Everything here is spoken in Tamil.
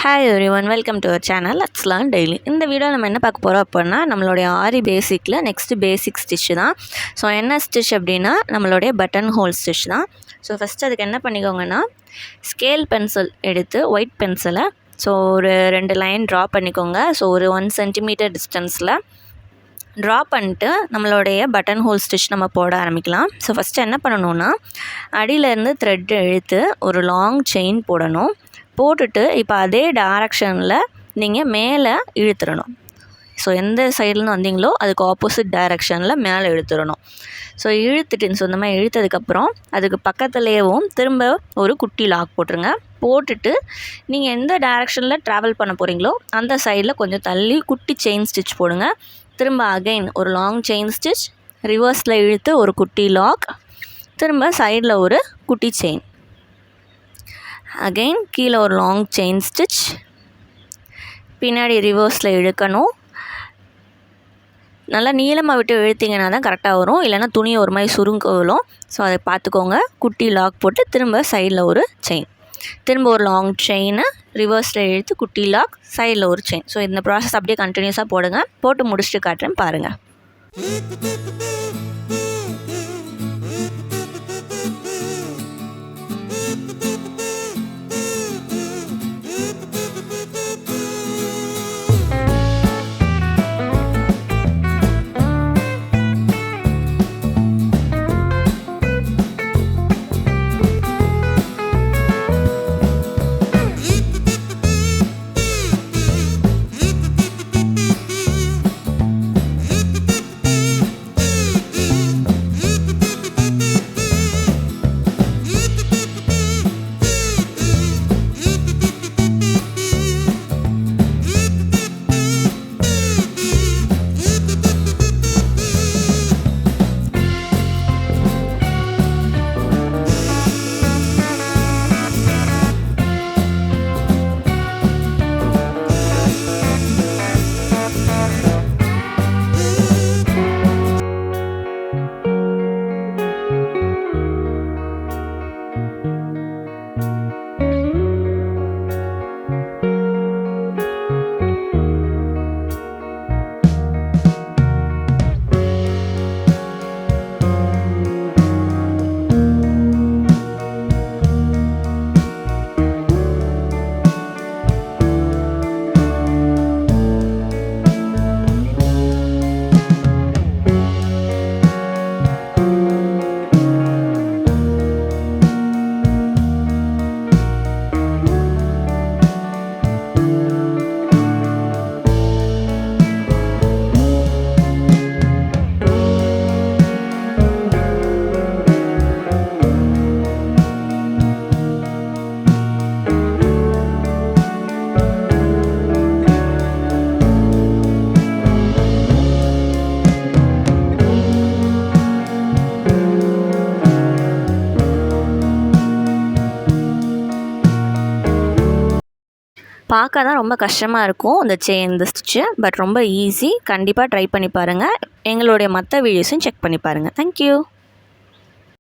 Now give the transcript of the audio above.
Hi everyone, welcome to our channel let's learn daily. இந்த வீடியோ நம்ம என்ன பார்க்க போகிறோம் அப்படின்னா, நம்மளுடைய ஆரி பேசிக்கில் நெக்ஸ்ட்டு பேசிக் ஸ்டிச்சு தான். ஸோ என்ன ஸ்டிச் அப்படின்னா, நம்மளுடைய பட்டன் ஹோல் ஸ்டிச் தான். ஸோ ஃபஸ்ட்டு அதுக்கு என்ன பண்ணிக்கோங்கன்னா, ஸ்கேல் பென்சில் எடுத்து ஒயிட் பென்சிலை ஒரு 2 லைன் ட்ரா பண்ணிக்கோங்க. ஸோ ஒரு 1 சென்டிமீட்டர் டிஸ்டன்ஸில் ட்ரா பண்ணிட்டு நம்மளுடைய பட்டன் ஹோல் ஸ்டிச் நம்ம போட ஆரம்பிக்கலாம். ஸோ ஃபஸ்ட்டு என்ன பண்ணணுன்னா, அடியிலேருந்து த்ரெட் இழுத்து ஒரு லாங் செயின் போடணும். போட்டுட்டு இப்போ அதே டைரக்ஷனில் நீங்கள் மேலே இழுத்துடணும். ஸோ எந்த சைட்லேருந்து வந்தீங்களோ அதுக்கு ஆப்போசிட் டைரக்ஷனில் மேலே இழுத்துடணும். ஸோ இழுத்துட்டு இந்த மாதிரி இழுத்ததுக்கப்புறம் அதுக்கு பக்கத்துலேயும் திரும்ப ஒரு குட்டி லாக் போட்டுருங்க. போட்டுட்டு நீங்கள் எந்த டைரக்ஷனில் ட்ராவல் பண்ண போகிறீங்களோ அந்த சைடில் கொஞ்சம் தள்ளி குட்டி செயின் ஸ்டிச் போடுங்க. திரும்ப அகைன் ஒரு லாங் செயின் ஸ்டிச், ரிவர்ஸில் இழுத்து ஒரு குட்டி லாக், திரும்ப சைடில் ஒரு குட்டி செயின், அகெயின் கீழே ஒரு லாங் செயின் ஸ்டிச், பின்னாடி ரிவர்ஸில் இழுக்கணும். நல்லா நீளமாக விட்டு இழுத்திங்கன்னா தான் கரெக்டாக வரும், இல்லைனா துணியை ஒரு மாதிரி சுருங்க விழும். ஸோ அதை பார்த்துக்கோங்க. குட்டி லாக் போட்டு திரும்ப சைடில் ஒரு செயின், திரும்ப ஒரு லாங் செயினை ரிவர்ஸில் இழுத்து குட்டி லாக், சைடில் ஒரு செயின். ஸோ இந்த ப்ராசஸ் அப்படியே கண்டினியூஸாக போடுங்க. போட்டு முடிச்சுட்டு காட்டுறேன் பாருங்கள். பார்க்க தான் ரொம்ப கஷ்டமாக இருக்கும் இந்த ஸ்டிச்சு, பட் ரொம்ப ஈஸி. கண்டிப்பாக ட்ரை பண்ணி பாருங்கள். எங்களுடைய மற்ற வீடியோஸும் செக் பண்ணி பாருங்கள். தேங்க்யூ.